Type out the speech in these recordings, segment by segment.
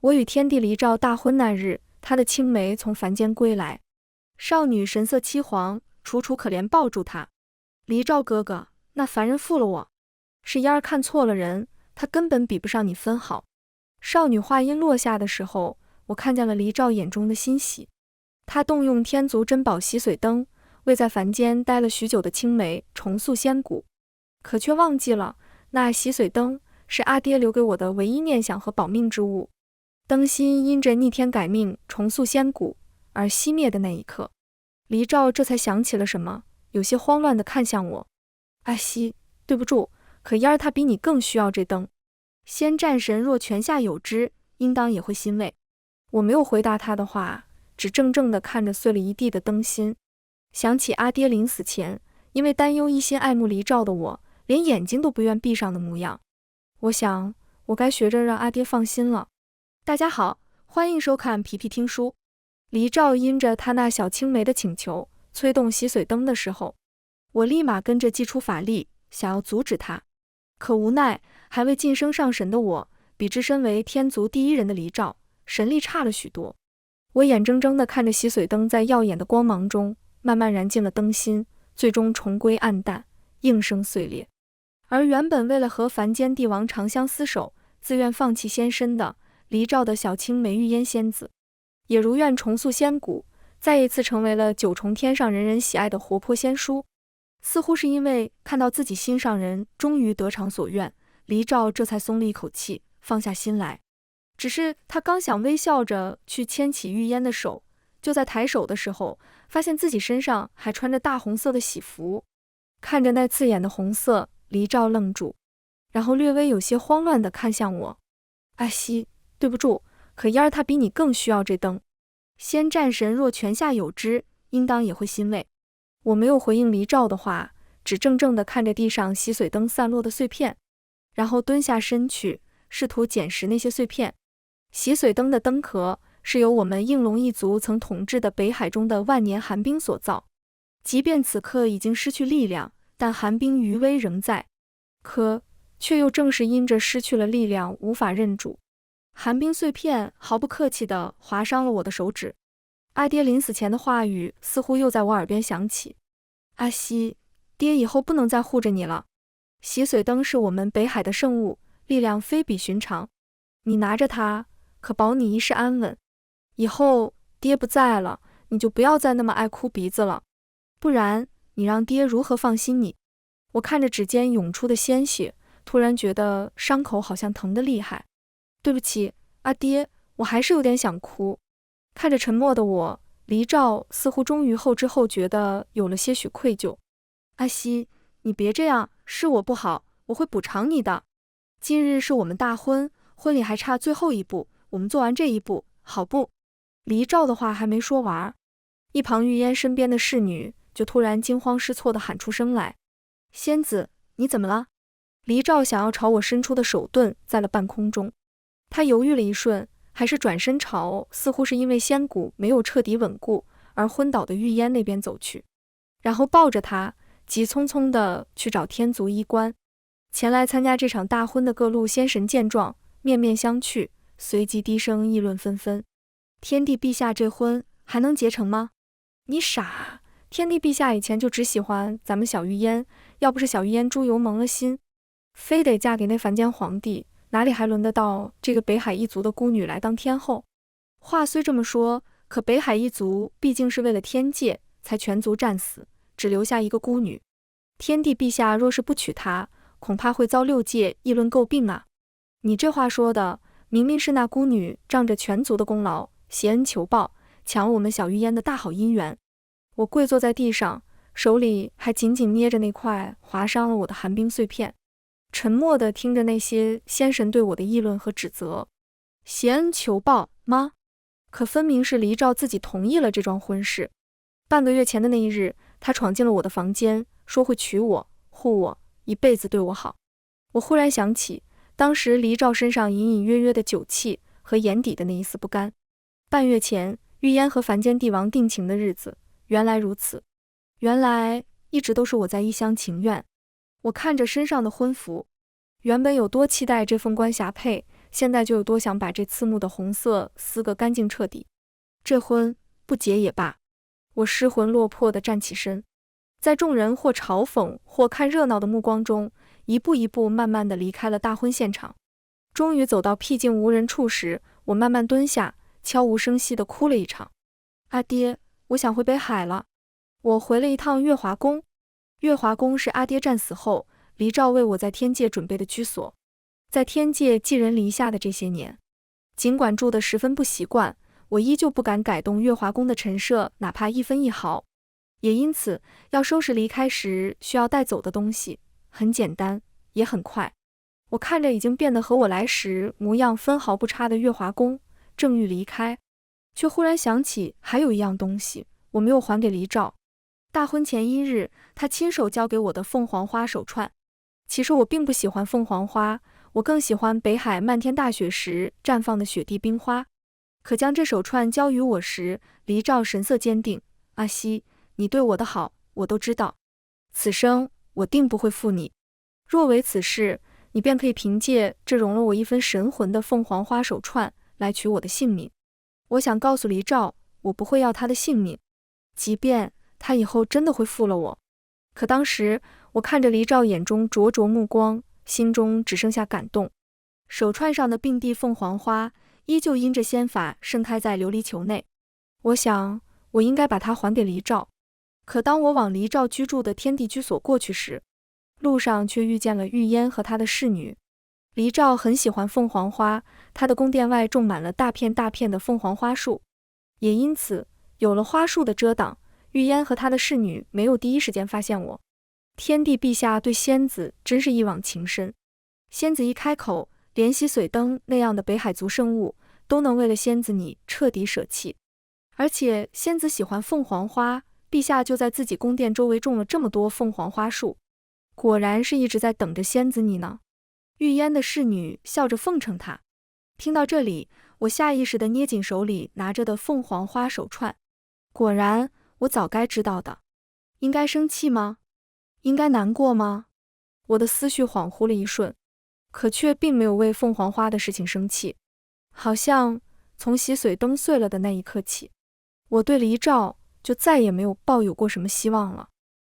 我与天帝离照大婚那日，他的青梅从凡间归来，少女神色凄惶，楚楚可怜抱住他。离照哥哥，那凡人负了我，是嫣儿看错了人，他根本比不上你分毫。少女话音落下的时候，我看见了离照眼中的欣喜。他动用天族珍宝洗髓灯，为在凡间待了许久的青梅重塑仙骨，可却忘记了那洗髓灯是阿爹留给我的唯一念想和保命之物。灯芯因着逆天改命重塑仙骨而熄灭的那一刻，离照这才想起了什么，有些慌乱地看向我。阿西，对不住，可嫣儿她比你更需要这灯。仙战神若泉下有知，应当也会欣慰。我没有回答他的话，只怔怔地看着碎了一地的灯芯，想起阿爹临死前因为担忧一心爱慕离照的我，连眼睛都不愿闭上的模样。我想，我该学着让阿爹放心了。大家好，欢迎收看皮皮听书。离照因着他那小青梅的请求，催动洗髓灯的时候，我立马跟着祭出法力，想要阻止他。可无奈，还未晋升上神的我，比之身为天族第一人的离照，神力差了许多。我眼睁睁地看着洗髓灯在耀眼的光芒中，慢慢燃尽了灯芯，最终重归暗淡，应声碎裂。而原本为了和凡间帝王长相厮守，自愿放弃仙身的离照的小青梅玉烟仙子，也如愿重塑仙骨，再一次成为了九重天上人人喜爱的活泼仙书。似乎是因为看到自己心上人终于得偿所愿，离照这才松了一口气，放下心来。只是他刚想微笑着去牵起玉烟的手，就在抬手的时候，发现自己身上还穿着大红色的喜服。看着那刺眼的红色，离照愣住，然后略微有些慌乱地看向我。阿西，对不住，可嫣儿她比你更需要这灯。仙战神若泉下有知，应当也会欣慰。我没有回应离照的话，只怔怔地看着地上洗髓灯散落的碎片，然后蹲下身去，试图捡拾那些碎片。洗髓灯的灯壳是由我们应龙一族曾统治的北海中的万年寒冰所造，即便此刻已经失去力量，但寒冰余威仍在，可却又正是因着失去了力量，无法认主。寒冰碎片毫不客气地划伤了我的手指。阿爹临死前的话语似乎又在我耳边响起：阿西，爹以后不能再护着你了。洗髓灯是我们北海的圣物，力量非比寻常，你拿着它，可保你一世安稳。以后爹不在了，你就不要再那么爱哭鼻子了，不然你让爹如何放心你？我看着指尖涌出的鲜血，突然觉得伤口好像疼得厉害。对不起，阿爹，我还是有点想哭。看着沉默的我，离照似乎终于后知后觉的有了些许愧疚。阿西，你别这样，是我不好，我会补偿你的。今日是我们大婚，婚礼还差最后一步，我们做完这一步，好不？离照的话还没说完，一旁玉烟身边的侍女就突然惊慌失措地喊出声来：仙子，你怎么了？离照想要朝我伸出的手顿在了半空中，他犹豫了一瞬，还是转身朝似乎是因为仙骨没有彻底稳固而昏倒的玉烟那边走去，然后抱着他急匆匆地去找天族医官。前来参加这场大婚的各路仙神见状，面面相觑，随即低声议论纷纷：天帝陛下这婚还能结成吗？你傻，天帝陛下以前就只喜欢咱们小玉烟，要不是小玉烟猪油蒙了心，非得嫁给那凡间皇帝，哪里还轮得到这个北海一族的孤女来当天后？话虽这么说，可北海一族毕竟是为了天界才全族战死，只留下一个孤女。天帝陛下若是不娶她，恐怕会遭六界议论诟病啊！你这话说的，明明是那孤女仗着全族的功劳，挟恩求报，抢我们小玉烟的大好姻缘。我跪坐在地上，手里还紧紧捏着那块划伤了我的寒冰碎片，沉默地听着那些仙神对我的议论和指责。挟恩求报吗？可分明是离照自己同意了这桩婚事。半个月前的那一日，他闯进了我的房间，说会娶我、护我，一辈子对我好。我忽然想起，当时离照身上隐隐约约的酒气和眼底的那一丝不甘。半月前，玉烟和凡间帝王定情的日子，原来如此，原来一直都是我在一厢情愿。我看着身上的婚服，原本有多期待这凤冠霞帔，现在就有多想把这刺目的红色撕个干净彻底。这婚不结也罢。我失魂落魄地站起身，在众人或嘲讽或看热闹的目光中，一步一步慢慢地离开了大婚现场。终于走到僻静无人处时，我慢慢蹲下，悄无声息地哭了一场。阿爹，我想回北海了。我回了一趟月华宫。月华宫是阿爹战死后，黎照为我在天界准备的居所。在天界寄人篱下的这些年，尽管住得十分不习惯，我依旧不敢改动月华宫的陈设，哪怕一分一毫。也因此，要收拾离开时需要带走的东西，很简单，也很快。我看着已经变得和我来时模样分毫不差的月华宫，正欲离开，却忽然想起还有一样东西我没有还给黎照。大婚前1日，他亲手交给我的凤凰花手串。其实我并不喜欢凤凰花，我更喜欢北海漫天大雪时绽放的雪地冰花。可将这手串交于我时，黎照神色坚定。阿西，你对我的好，我都知道。此生我定不会负你。若为此事，你便可以凭借这融了我一分神魂的凤凰花手串来取我的性命。我想告诉黎照，我不会要他的性命，即便他以后真的会负了我。可当时我看着黎照眼中灼灼目光，心中只剩下感动。手串上的并蒂凤凰花依旧因着仙法盛开在琉璃球内。我想我应该把它还给黎照。可当我往黎照居住的天地居所过去时，路上却遇见了玉烟和他的侍女。黎照很喜欢凤凰花，他的宫殿外种满了大片大片的凤凰花树，也因此有了花树的遮挡，玉烟和他的侍女没有第一时间发现我。天帝陛下对仙子真是一往情深，仙子一开口，连洗髓灯那样的北海族圣物都能为了仙子你彻底舍弃。而且仙子喜欢凤凰花，陛下就在自己宫殿周围种了这么多凤凰花树，果然是一直在等着仙子你呢。玉烟的侍女笑着奉承他。听到这里，我下意识地捏紧手里拿着的凤凰花手串。果然，我早该知道的。应该生气吗？应该难过吗？我的思绪恍惚了一瞬，可却并没有为凤凰花的事情生气。好像从洗髓灯碎了的那一刻起，我对黎照就再也没有抱有过什么希望了。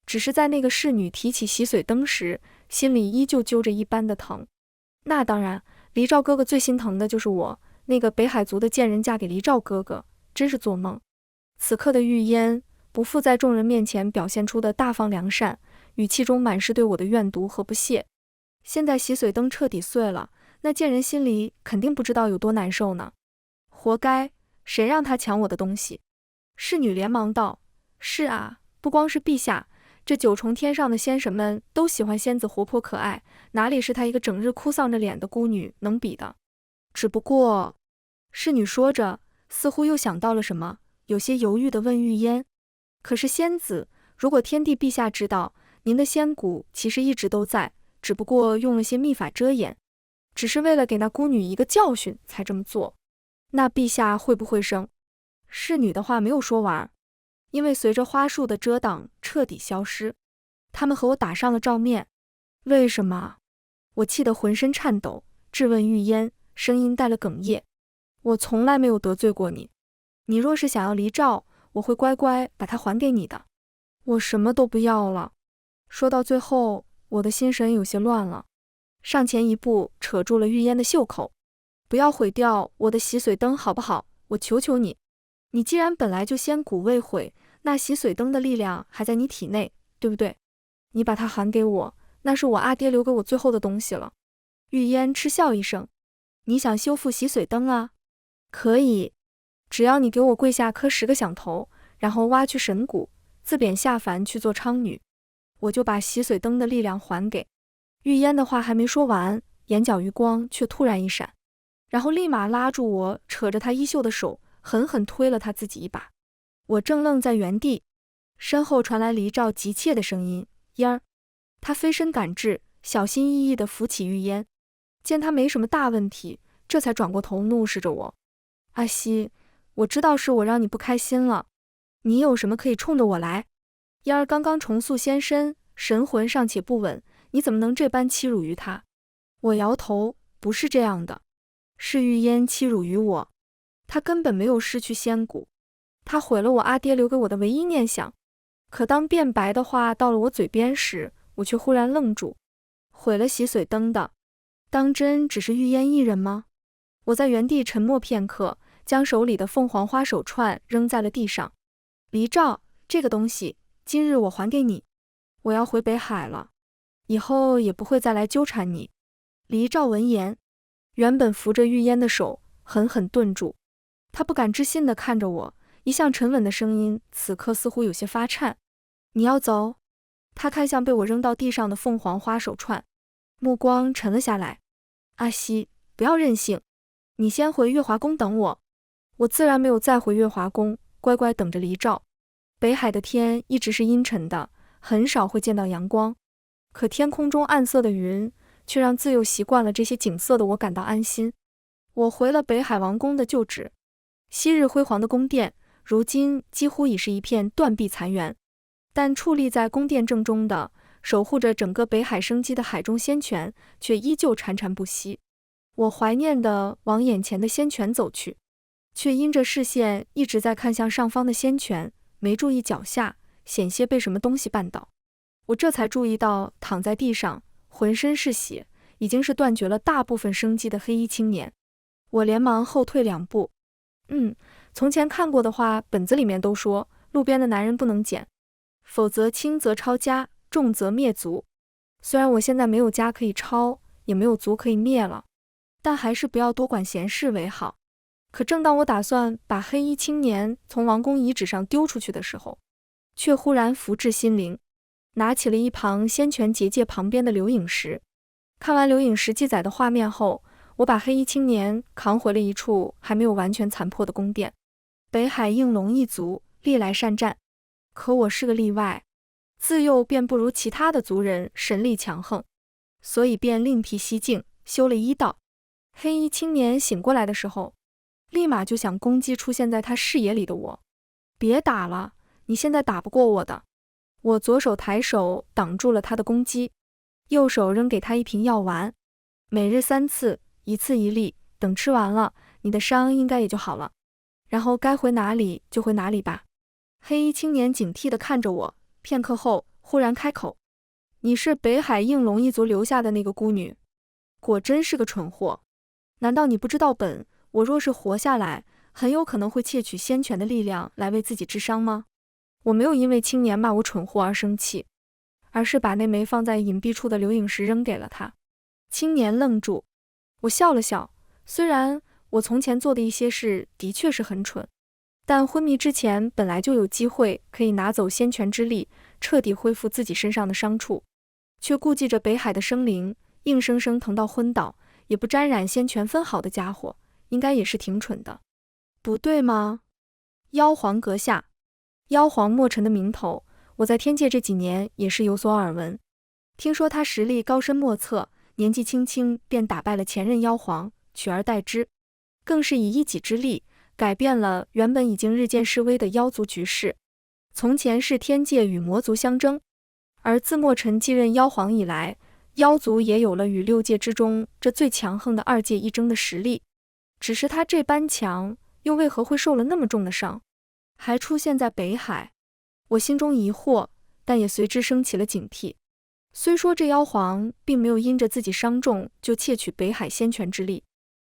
只是在那个侍女提起洗髓灯时，心里依旧揪着一般的疼。那当然，黎照哥哥最心疼的就是我，那个北海族的贱人嫁给黎照哥哥，真是做梦。此刻的玉烟不复在众人面前表现出的大方良善，语气中满是对我的怨毒和不屑。现在洗髓灯彻底碎了，那贱人心里肯定不知道有多难受呢。活该，谁让他抢我的东西？侍女连忙道：是啊，不光是陛下，这9重天上的仙神们都喜欢仙子活泼可爱，哪里是她一个整日哭丧着脸的孤女能比的？只不过……侍女说着，似乎又想到了什么，有些犹豫地问玉烟：可是仙子，如果天帝陛下知道您的仙骨其实一直都在，只不过用了些秘法遮掩，只是为了给那孤女一个教训才这么做，那陛下会不会生？侍女的话没有说完，因为随着花束的遮挡彻底消失，他们和我打上了照面。为什么？我气得浑身颤抖，质问玉烟，声音带了哽咽。我从来没有得罪过你，你若是想要黎照，我会乖乖把它还给你的。我什么都不要了。说到最后，我的心神有些乱了，上前一步扯住了玉烟的袖口。不要毁掉我的洗髓灯好不好？我求求你。你既然本来就仙骨未毁，那洗髓灯的力量还在你体内，对不对？你把它还给我，那是我阿爹留给我最后的东西了。玉烟嗤笑一声，你想修复洗髓灯啊？可以，只要你给我跪下磕10个响头，然后挖去神骨，自贬下凡去做娼女，我就把洗髓灯的力量还给。玉烟的话还没说完，眼角余光却突然一闪，然后立马拉住我，扯着他衣袖的手狠狠推了他自己一把。我正愣在原地，身后传来黎照急切的声音：烟儿。他飞身赶至，小心翼翼地扶起玉烟，见他没什么大问题，这才转过头怒视着我：阿西，我知道是我让你不开心了，你有什么可以冲着我来？烟儿刚刚重塑仙身，神魂尚且不稳，你怎么能这般欺辱于他？我摇头，不是这样的。是玉烟欺辱于我，他根本没有失去仙骨，他毁了我阿爹留给我的唯一念想。可当辩白的话到了我嘴边时，我却忽然愣住。毁了洗髓灯的，当真只是玉烟一人吗？我在原地沉默片刻，将手里的凤凰花手串扔在了地上。黎照，这个东西，今日我还给你。我要回北海了，以后也不会再来纠缠你。黎照闻言，原本扶着玉烟的手狠狠顿住，他不敢置信地看着我，一向沉稳的声音此刻似乎有些发颤。你要走？他看向被我扔到地上的凤凰花手串，目光沉了下来。阿西，不要任性，你先回月华宫等我。我自然没有再回月华宫，乖乖等着黎照。北海的天一直是阴沉的，很少会见到阳光，可天空中暗色的云却让自幼习惯了这些景色的我感到安心。我回了北海王宫的旧址，昔日辉煌的宫殿如今几乎已是一片断壁残垣，但矗立在宫殿正中的守护着整个北海生机的海中仙泉却依旧潺潺不息。我怀念地往眼前的仙泉走去，却因着视线一直在看向上方的仙泉，没注意脚下险些被什么东西绊倒。我这才注意到躺在地上浑身是血，已经是断绝了大部分生机的黑衣青年。我连忙后退2步。从前看过的话，本子里面都说路边的男人不能捡，否则轻则抄家，重则灭族。虽然我现在没有家可以抄，也没有族可以灭了，但还是不要多管闲事为好。可正当我打算把黑衣青年从王宫遗址上丢出去的时候，却忽然福至心灵，拿起了一旁仙泉结界旁边的留影石。看完留影石记载的画面后，我把黑衣青年扛回了一处还没有完全残破的宫殿。北海应龙一族历来善战，可我是个例外，自幼便不如其他的族人神力强横，所以便另辟蹊径，修了医道。黑衣青年醒过来的时候，立马就想攻击出现在他视野里的我。别打了，你现在打不过我的。我左手抬手挡住了他的攻击，右手扔给他一瓶药丸，每日3次，1次1粒，等吃完了，你的伤应该也就好了。然后该回哪里就回哪里吧。黑衣青年警惕地看着我，片刻后忽然开口：你是北海应龙一族留下的那个孤女，果真是个蠢货。难道你不知道我若是活下来，很有可能会窃取仙泉的力量来为自己治伤吗？我没有因为青年骂我蠢货而生气，而是把那枚放在隐蔽处的留影石扔给了他。青年愣住，我笑了笑，虽然我从前做的一些事的确是很蠢，但昏迷之前本来就有机会可以拿走仙泉之力，彻底恢复自己身上的伤处，却顾忌着北海的生灵，硬生生疼到昏倒，也不沾染仙泉分毫的家伙，应该也是挺蠢的，不对吗？妖皇阁下，妖皇墨尘的名头，我在天界这几年也是有所耳闻。听说他实力高深莫测，年纪轻轻便打败了前任妖皇，取而代之，更是以一己之力改变了原本已经日渐式微的妖族局势。从前是天界与魔族相争，而自墨尘继任妖皇以来，妖族也有了与6界之中这最强横的2界一争的实力。只是他这般强，又为何会受了那么重的伤，还出现在北海？我心中疑惑，但也随之升起了警惕。虽说这妖皇并没有因着自己伤重就窃取北海仙泉之力，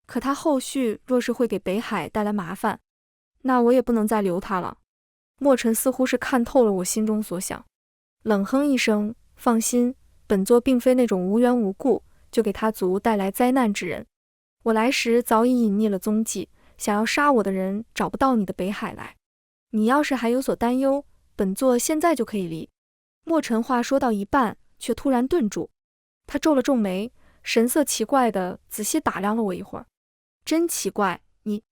可他后续若是会给北海带来麻烦，那我也不能再留他了。墨尘似乎是看透了我心中所想，冷哼一声，放心，本座并非那种无缘无故就给他族带来灾难之人。我来时早已隐匿了踪迹，想要杀我的人找不到你的北海来。你要是还有所担忧，本座现在就可以离。墨尘话说到一半，却突然顿住，他皱了皱眉，神色奇怪地仔细打量了我一会儿。真奇怪，你……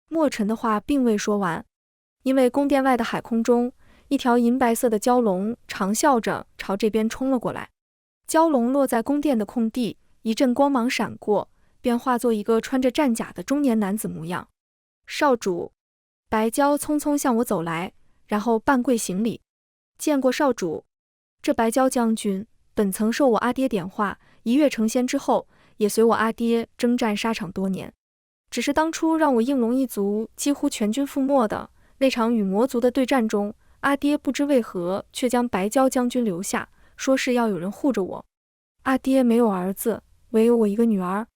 墨尘的话并未说完，因为宫殿外的海空中，一条银白色的蛟龙长啸着朝这边冲了过来。蛟龙落在宫殿的空地，一阵光芒闪过，便化作一个穿着战甲的中年男子模样。少主。白蛟匆匆向我走来，然后半跪行礼。见过少主。这白蛟将军本曾受我阿爹点化，一跃成仙之后，也随我阿爹征战沙场多年，只是当初让我应龙一族几乎全军覆没的那场与魔族的对战中，阿爹不知为何却将白蛟将军留下，说是要有人护着我。阿爹没有儿子，唯有我一个女儿，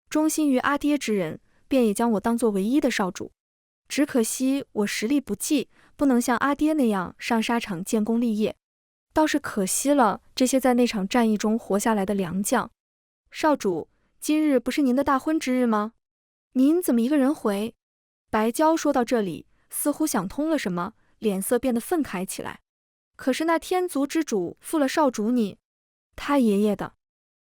忠心于阿爹之人，便也将我当作唯一的少主。只可惜我实力不济，不能像阿爹那样上沙场建功立业，倒是可惜了这些在那场战役中活下来的良将。少主，今日不是您的大婚之日吗？您怎么一个人回？白蛟说到这里，似乎想通了什么，脸色变得愤慨起来。可是那天族之主负了少主你，他爷爷的，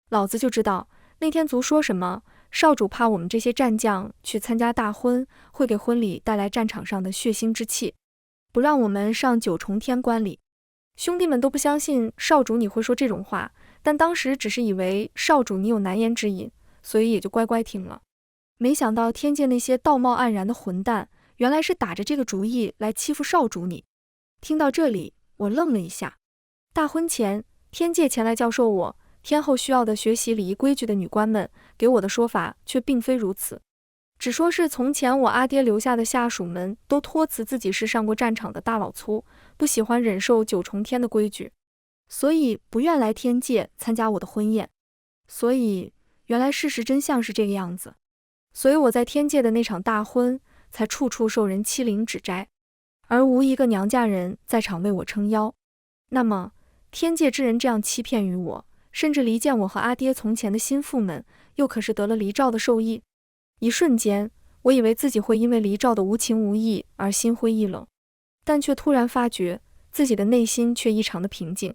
老子就知道那天族说什么，少主怕我们这些战将去参加大婚，会给婚礼带来战场上的血腥之气，不让我们上九重天观礼。兄弟们都不相信少主你会说这种话，但当时只是以为少主你有难言之隐，所以也就乖乖听了。没想到天界那些道貌岸然的混蛋，原来是打着这个主意来欺负少主你。听到这里，我愣了一下。大婚前，天界前来教授我天后需要的学习礼仪规矩的女官们，给我的说法却并非如此，只说是从前我阿爹留下的下属们都托辞自己是上过战场的大老粗，不喜欢忍受九重天的规矩，所以不愿来天界参加我的婚宴。所以原来事实真相是这个样子。所以我在天界的那场大婚，才处处受人欺凌指摘，而无一个娘家人在场为我撑腰。那么天界之人这样欺骗于我，甚至离间我和阿爹从前的心腹们，又可是得了黎兆的授意。一瞬间，我以为自己会因为黎兆的无情无义而心灰意冷，但却突然发觉自己的内心却异常的平静。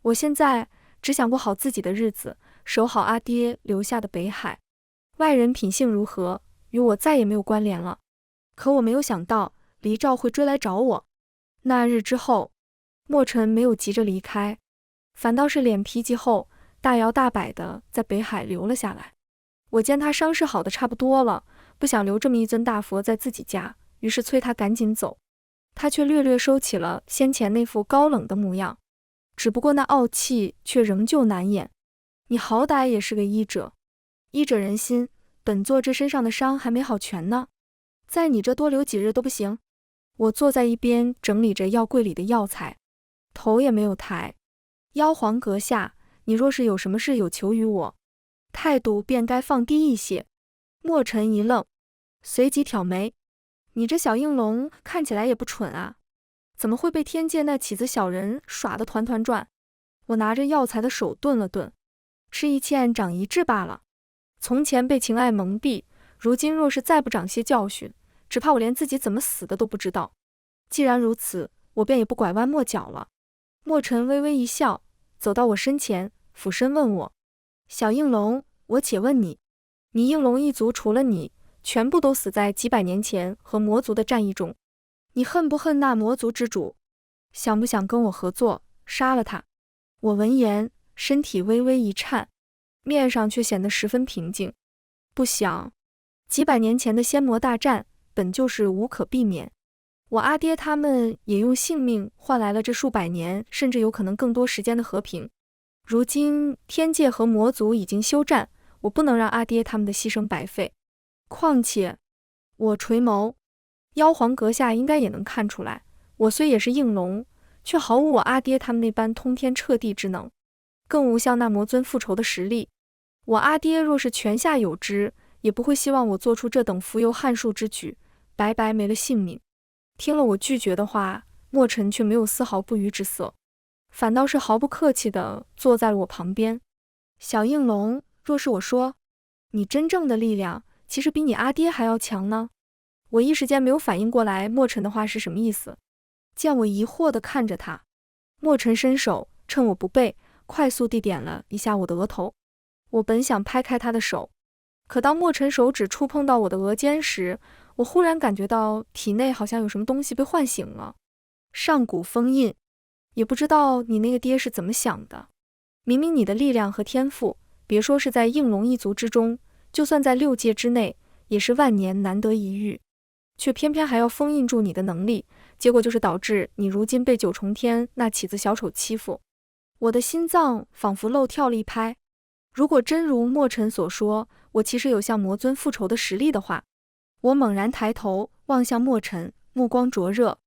我现在只想过好自己的日子，守好阿爹留下的北海。外人品性如何，与我再也没有关联了。可我没有想到黎兆会追来找我。那日之后，墨尘没有急着离开，反倒是脸皮极厚，大摇大摆地在北海留了下来。我见他伤势好的差不多了，不想留这么一尊大佛在自己家，于是催他赶紧走。他却略略收起了先前那副高冷的模样，只不过那傲气却仍旧难掩。你好歹也是个医者，医者仁心，本座这身上的伤还没好全呢，在你这多留几日都不行。我坐在一边整理着药柜里的药材，头也没有抬。妖皇阁下，你若是有什么事有求于我，态度便该放低一些。墨尘一愣，随即挑眉，你这小应龙看起来也不蠢啊，怎么会被天界那起子小人耍得团团转？我拿着药材的手顿了顿，吃一堑长一智罢了。从前被情爱蒙蔽，如今若是再不长些教训，只怕我连自己怎么死的都不知道。既然如此，我便也不拐弯抹角了。墨尘微微一笑，走到我身前，俯身问我，小应龙，我且问你，你应龙一族除了你，全部都死在几百年前和魔族的战役中，你恨不恨那魔族之主？想不想跟我合作，杀了他？我闻言，身体微微一颤，面上却显得十分平静。不想，几百年前的仙魔大战本就是无可避免，我阿爹他们也用性命换来了这数百年，甚至有可能更多时间的和平。如今天界和魔族已经休战，我不能让阿爹他们的牺牲白费。况且，我垂眸，妖皇阁下应该也能看出来，我虽也是应龙，却毫无我阿爹他们那般通天彻地之能，更无向那魔尊复仇的实力。我阿爹若是泉下有知，也不会希望我做出这等浮游汉术之举，白白没了性命。听了我拒绝的话，墨尘却没有丝毫不愉之色，反倒是毫不客气地坐在了我旁边。小应龙，若是我说，你真正的力量其实比你阿爹还要强呢？我一时间没有反应过来墨尘的话是什么意思。见我疑惑地看着他，墨尘伸手趁我不备，快速地点了一下我的额头。我本想拍开他的手，可当墨尘手指触碰到我的额间时，我忽然感觉到体内好像有什么东西被唤醒了。上古封印，也不知道你那个爹是怎么想的。明明你的力量和天赋，别说是在应龙一族之中，就算在6界之内，也是万年难得一遇，却偏偏还要封印住你的能力，结果就是导致你如今被九重天那起子小丑欺负。我的心脏仿佛漏跳了一拍。如果真如墨尘所说，我其实有向魔尊复仇的实力的话，我猛然抬头望向墨尘，目光灼热。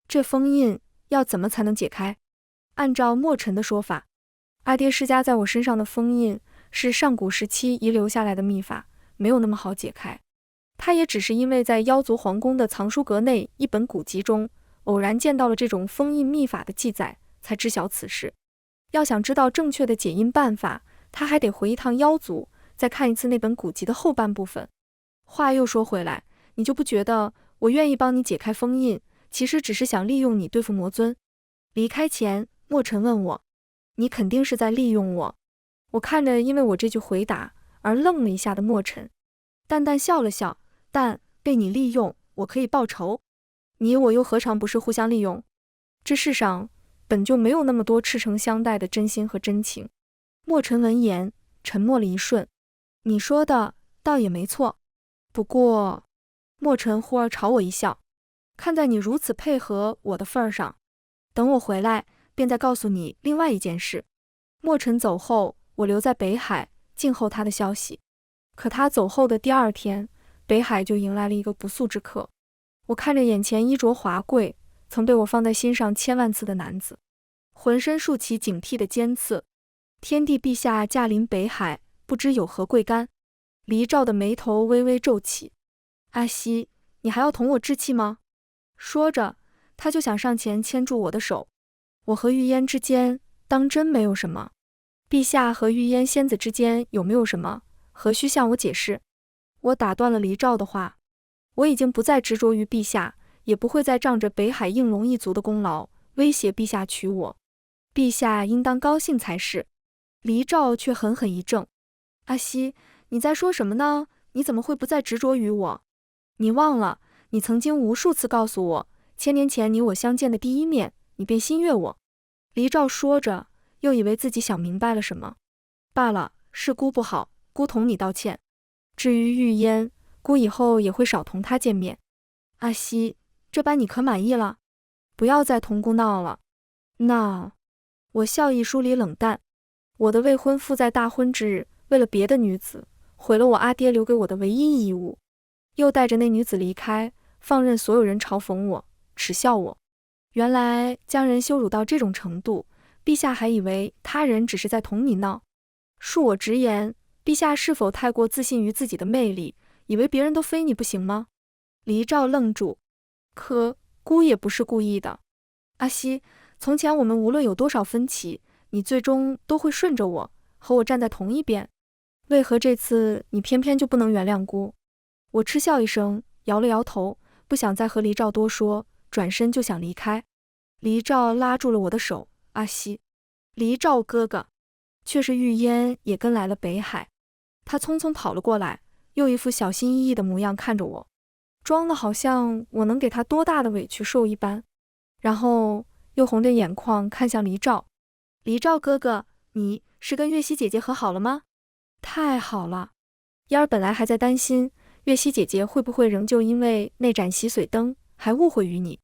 这封印要怎么才能解开？按照墨尘的说法，阿爹施加在我身上的封印是上古时期遗留下来的秘法，没有那么好解开。他也只是因为在妖族皇宫的藏书阁内一本古籍中偶然见到了这种封印秘法的记载，才知晓此事。要想知道正确的解印办法，他还得回一趟妖族，再看一次那本古籍的后半部分。话又说回来，你就不觉得我愿意帮你解开封印，其实只是想利用你对付魔尊？离开前，墨尘问我，你肯定是在利用我？我看着因为我这句回答而愣了一下的墨尘，淡淡笑了笑，但被你利用，我可以报仇。你我又何尝不是互相利用？这世上本就没有那么多赤诚相待的真心和真情。墨尘闻言，沉默了一瞬。你说的倒也没错，不过……墨尘忽而朝我一笑，看在你如此配合我的份上，等我回来便再告诉你另外一件事。墨尘走后，我留在北海，静候他的消息。可他走后的第二天，北海就迎来了一个不速之客。我看着眼前衣着华贵，曾被我放在心上千万次的男子，浑身竖起警惕的尖刺。天帝陛下驾临北海，不知有何贵干？黎照的眉头微微皱起。阿西，你还要同我置气吗？说着，他就想上前牵住我的手。我和玉烟之间当真没有什么？陛下和玉烟仙子之间有没有什么？何须向我解释？我打断了黎照的话。我已经不再执着于陛下，也不会再仗着北海应龙一族的功劳威胁陛下娶我。陛下应当高兴才是。黎照却狠狠一怔。阿西，你在说什么呢？你怎么会不再执着于我？你忘了，你曾经无数次告诉我，1000年前你我相见的第一面，你便心悦我。黎照说着，又以为自己想明白了什么。罢了，是姑不好，姑同你道歉。至于玉烟，姑以后也会少同她见面。阿西，这般你可满意了？不要再同姑闹了。那……我笑意疏离冷淡。我的未婚夫在大婚之日，为了别的女子，毁了我阿爹留给我的唯一义务，又带着那女子离开，放任所有人嘲讽我，耻笑我。原来将人羞辱到这种程度，陛下还以为他人只是在同你闹。恕我直言，陛下是否太过自信于自己的魅力，以为别人都非你不行吗？黎照愣住。可姑也不是故意的。阿西，从前我们无论有多少分歧，你最终都会顺着我，和我站在同一边。为何这次你偏偏就不能原谅姑？我嗤笑一声，摇了摇头，不想再和黎照多说，转身就想离开。黎照拉住了我的手。阿西，黎照哥哥。却是玉烟也跟来了北海。他匆匆跑了过来，又一副小心翼翼的模样看着我，装的好像我能给他多大的委屈受一般，然后又红着眼眶看向黎照。黎照哥哥，你是跟月溪姐姐和好了吗？太好了。嫣儿本来还在担心月溪姐姐会不会仍旧因为那盏洗髓灯还误会于你，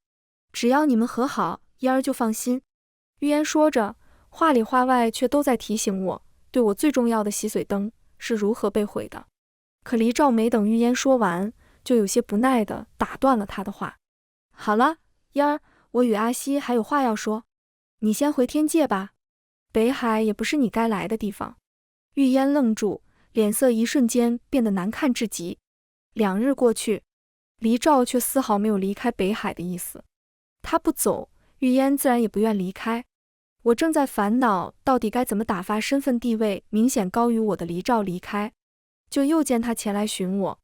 只要你们和好，嫣儿就放心。玉烟说着，话里话外却都在提醒我，对我最重要的洗髓灯是如何被毁的。可黎照没等玉烟说完，就有些不耐地打断了他的话。好了，嫣儿，我与阿西还有话要说，你先回天界吧。北海也不是你该来的地方。玉烟愣住，脸色一瞬间变得难看至极。2日过去，黎照却丝毫没有离开北海的意思。他不走，玉烟自然也不愿离开。我正在烦恼到底该怎么打发身份地位明显高于我的黎照离开，就又见他前来寻我。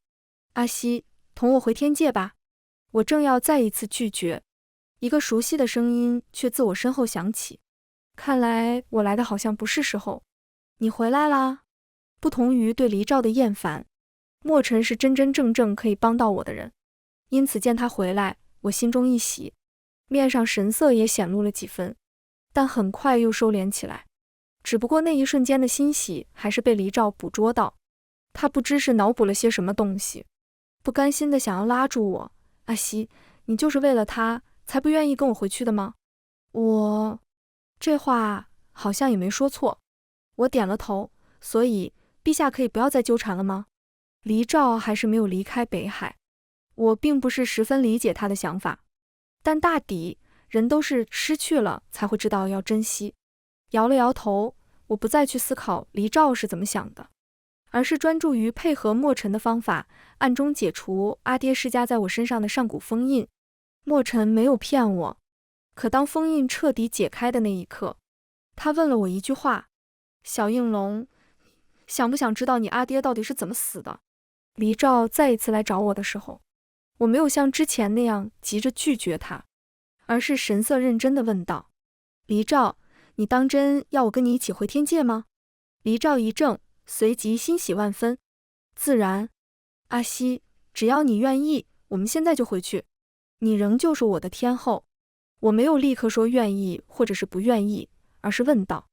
阿西，同我回天界吧。我正要再一次拒绝，一个熟悉的声音却自我身后响起。看来我来的好像不是时候。你回来啦。不同于对黎照的厌烦，墨尘是真真正正可以帮到我的人，因此见他回来，我心中一喜，面上神色也显露了几分，但很快又收敛起来。只不过那一瞬间的欣喜还是被黎照捕捉到，他不知是脑补了些什么东西，不甘心的想要拉住我。阿西，你就是为了他才不愿意跟我回去的吗？这话好像也没说错。我点了头，所以陛下可以不要再纠缠了吗？黎照还是没有离开北海。我并不是十分理解他的想法，但大抵人都是失去了才会知道要珍惜。摇了摇头，我不再去思考黎照是怎么想的，而是专注于配合莫尘的方法，暗中解除阿爹施加在我身上的上古封印。莫尘没有骗我，可当封印彻底解开的那一刻，他问了我一句话：小应龙，想不想知道你阿爹到底是怎么死的？黎照再一次来找我的时候，我没有像之前那样急着拒绝他，而是神色认真地问道：黎照，你当真要我跟你一起回天界吗？黎照一怔，随即欣喜万分：自然，阿西，只要你愿意，我们现在就回去。你仍旧是我的天后。我没有立刻说愿意或者是不愿意，而是问道：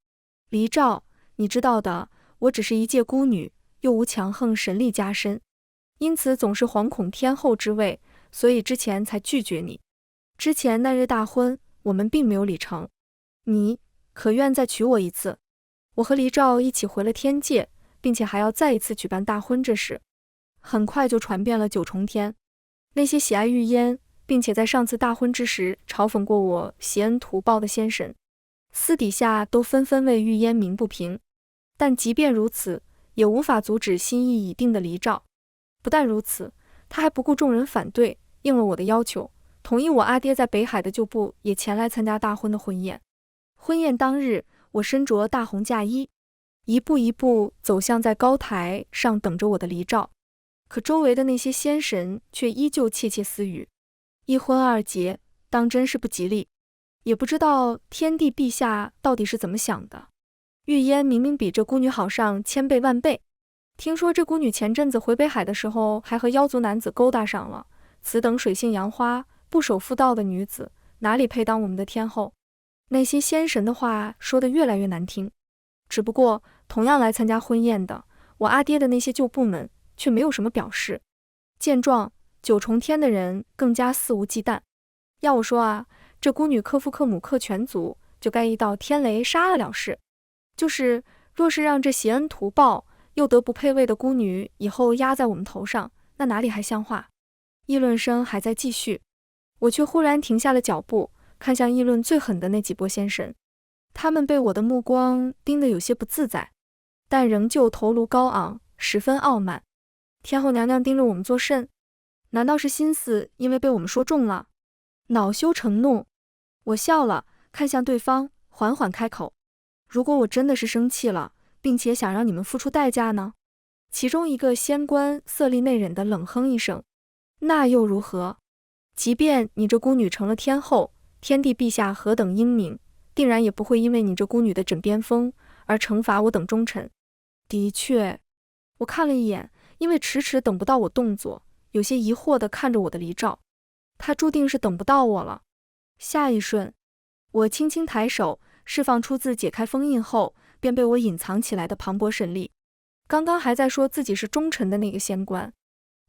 黎照，你知道的，我只是一介孤女，又无强横神力加身，因此总是惶恐天后之位，所以之前才拒绝你。之前那日大婚，我们并没有理成，你可愿再娶我一次？我和黎照一起回了天界，并且还要再一次举办大婚，这事很快就传遍了九重天。那些喜爱玉烟，并且在上次大婚之时嘲讽过我挟恩图报的仙神，私底下都纷纷为玉烟鸣不平。但即便如此，也无法阻止心意已定的黎照。不但如此，他还不顾众人反对，应了我的要求，同意我阿爹在北海的旧部也前来参加大婚的婚宴。婚宴当日，我身着大红嫁衣，一步一步走向在高台上等着我的黎照。可周围的那些仙神却依旧窃窃私语，一婚二结，当真是不吉利。也不知道天帝陛下到底是怎么想的。玉烟明明比这孤女好上千倍万倍，听说这孤女前阵子回北海的时候还和妖族男子勾搭上了，此等水性杨花、不守妇道的女子，哪里配当我们的天后？那些仙神的话说得越来越难听。只不过同样来参加婚宴的我阿爹的那些旧部们却没有什么表示。见状，九重天的人更加肆无忌惮。要我说啊，这孤女克父克母克全族，就该一道天雷杀了事。就是若是让这挟恩图报又得不配位的孤女以后压在我们头上，那哪里还像话？议论声还在继续，我却忽然停下了脚步，看向议论最狠的那几波仙神。他们被我的目光盯得有些不自在，但仍旧头颅高昂，十分傲慢。天后娘娘盯着我们作甚？难道是心思因为被我们说中了，恼羞成怒？我笑了，看向对方，缓缓开口：如果我真的是生气了，并且想让你们付出代价呢？其中一个仙官色厉内荏地冷哼一声：那又如何？即便你这孤女成了天后，天帝陛下何等英明，定然也不会因为你这孤女的枕边风而惩罚我等忠臣。的确，我看了一眼，因为迟迟等不到我动作，有些疑惑地看着我的黎照。他注定是等不到我了。下一瞬，我轻轻抬手，释放出自解开封印后便被我隐藏起来的磅礴神力。刚刚还在说自己是忠臣的那个仙官，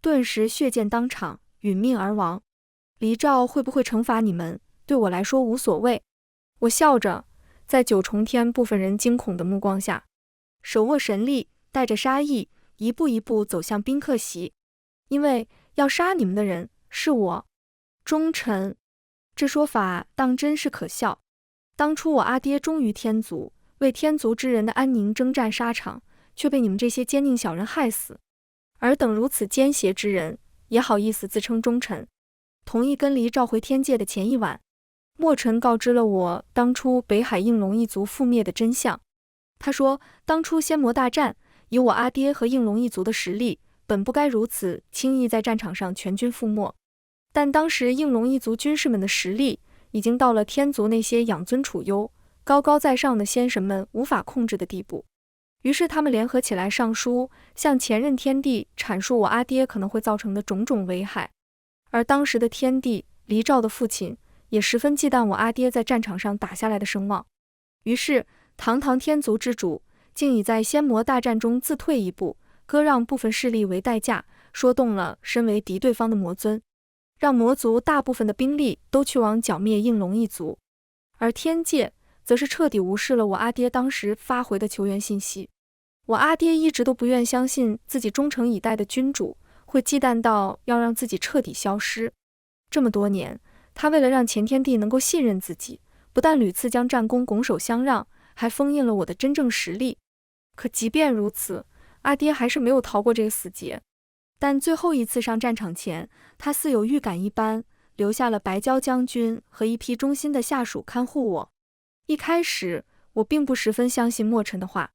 顿时血溅当场，殒命而亡。黎照会不会惩罚你们，对我来说无所谓。我笑着，在九重天部分人惊恐的目光下，手握神力，带着杀意，一步一步走向宾客席。因为要杀你们的人是我，忠臣。这说法当真是可笑。当初我阿爹忠于天族，为天族之人的安宁征战沙场，却被你们这些奸佞小人害死。尔等如此奸邪之人，也好意思自称忠臣？同意跟黎照回天界的前一晚，墨尘告知了我当初北海应龙一族覆灭的真相。他说，当初仙魔大战，以我阿爹和应龙一族的实力，本不该如此轻易在战场上全军覆没。但当时应龙一族军士们的实力，已经到了天族那些养尊处优、高高在上的仙神们无法控制的地步。于是他们联合起来上书，向前任天帝阐述我阿爹可能会造成的种种危害。而当时的天帝黎照的父亲也十分忌惮我阿爹在战场上打下来的声望，于是堂堂天族之主竟以在仙魔大战中自退一步，割让部分势力为代价，说动了身为敌对方的魔尊，让魔族大部分的兵力都去往剿灭应龙一族。而天界则是彻底无视了我阿爹当时发回的求援信息。我阿爹一直都不愿相信自己忠诚以待的君主会忌惮到要让自己彻底消失。这么多年，他为了让钱天帝能够信任自己，不但屡次将战功拱手相让，还封印了我的真正实力。可即便如此，阿爹还是没有逃过这个死劫。但最后一次上战场前，他似有预感一般，留下了白椒将军和一批忠心的下属看护我。一开始，我并不十分相信墨尘的话，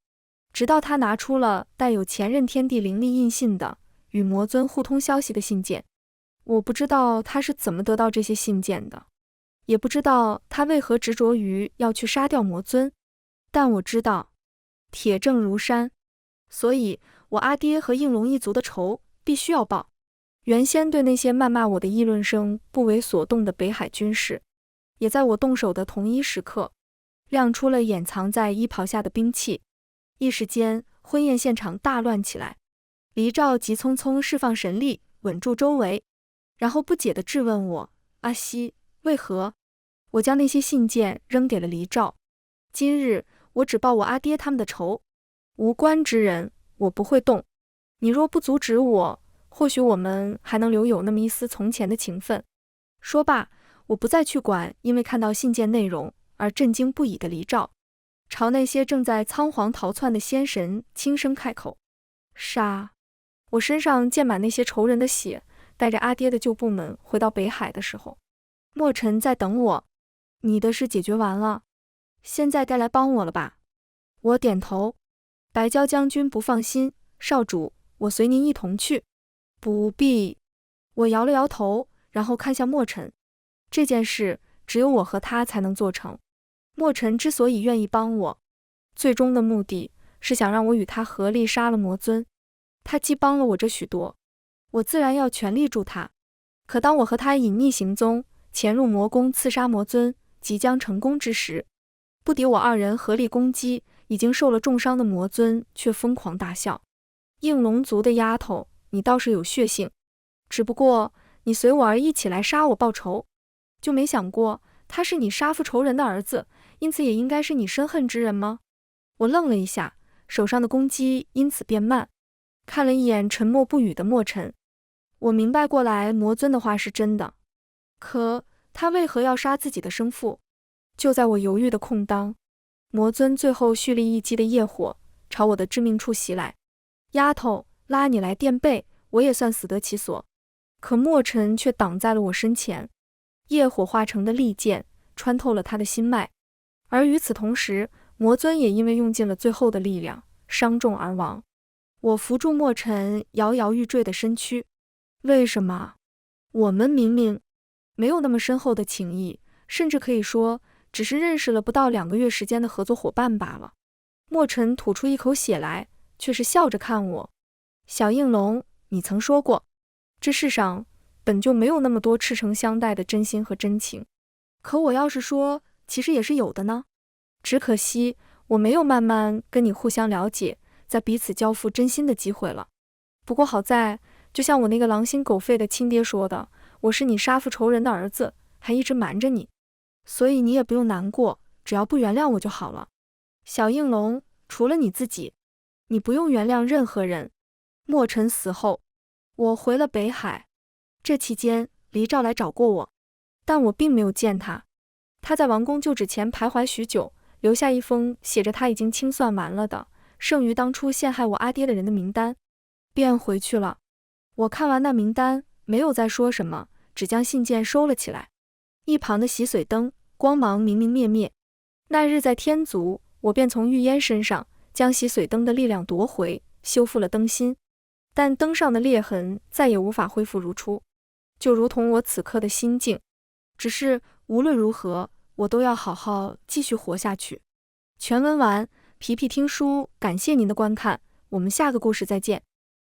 直到他拿出了带有前任天帝灵力印信的与魔尊互通消息的信件。我不知道他是怎么得到这些信件的，也不知道他为何执着于要去杀掉魔尊，但我知道铁证如山，所以我阿爹和应龙一族的仇必须要报。原先对那些谩骂我的议论声不为所动的北海军士，也在我动手的同一时刻亮出了掩藏在衣袍下的兵器。一时间，婚宴现场大乱起来。黎照急匆匆释放神力，稳住周围，然后不解地质问我：阿西，为何？我将那些信件扔给了黎照。今日我只报我阿爹他们的仇，无关之人我不会动。你若不阻止我，或许我们还能留有那么一丝从前的情分。说罢，我不再去管因为看到信件内容而震惊不已的黎照，朝那些正在仓皇逃窜的仙神轻声开口：杀！我身上溅满那些仇人的血，带着阿爹的旧部们回到北海的时候，墨尘在等我。你的事解决完了，现在该来帮我了吧？我点头。白椒将军不放心，少主，我随您一同去。不必。我摇了摇头，然后看向墨尘。这件事只有我和他才能做成。墨尘之所以愿意帮我，最终的目的是想让我与他合力杀了魔尊。他既帮了我这许多，我自然要全力助他。可当我和他隐匿行踪，潜入魔宫刺杀魔尊，即将成功之时，不敌我二人合力攻击，已经受了重伤的魔尊却疯狂大笑：应龙族的丫头，你倒是有血性，只不过你随我儿一起来杀我报仇，就没想过他是你杀父仇人的儿子，因此也应该是你深恨之人吗？我愣了一下，手上的攻击因此变慢，看了一眼沉默不语的墨尘。我明白过来魔尊的话是真的，可他为何要杀自己的生父？就在我犹豫的空当，魔尊最后蓄力一击的业火朝我的致命处袭来。丫头，拉你来垫背，我也算死得其所。可墨尘却挡在了我身前，业火化成的利剑穿透了他的心脉，而与此同时，魔尊也因为用尽了最后的力量，伤重而亡。我扶住墨尘摇摇欲坠的身躯。为什么？我们明明没有那么深厚的情谊，甚至可以说只是认识了不到2个月时间的合作伙伴罢了。墨尘吐出一口血来，却是笑着看我：小应龙，你曾说过，这世上本就没有那么多赤诚相待的真心和真情。可我要是说，其实也是有的呢。只可惜我没有慢慢跟你互相了解，在彼此交付真心的机会了。不过好在，就像我那个狼心狗肺的亲爹说的，我是你杀父仇人的儿子，还一直瞒着你，所以你也不用难过，只要不原谅我就好了。小应龙，除了你自己，你不用原谅任何人。墨尘死后，我回了北海，这期间黎照来找过我，但我并没有见他。他在王宫旧址前徘徊许久，留下一封写着他已经清算完了的剩余当初陷害我阿爹的人的名单，便回去了。我看完那名单，没有再说什么，只将信件收了起来。一旁的洗髓灯光芒明明灭灭，那日在天族，我便从玉烟身上将洗髓灯的力量夺回，修复了灯芯，但灯上的裂痕再也无法恢复如初，就如同我此刻的心境。只是无论如何，我都要好好继续活下去。全文完，皮皮听书，感谢您的观看，我们下个故事再见。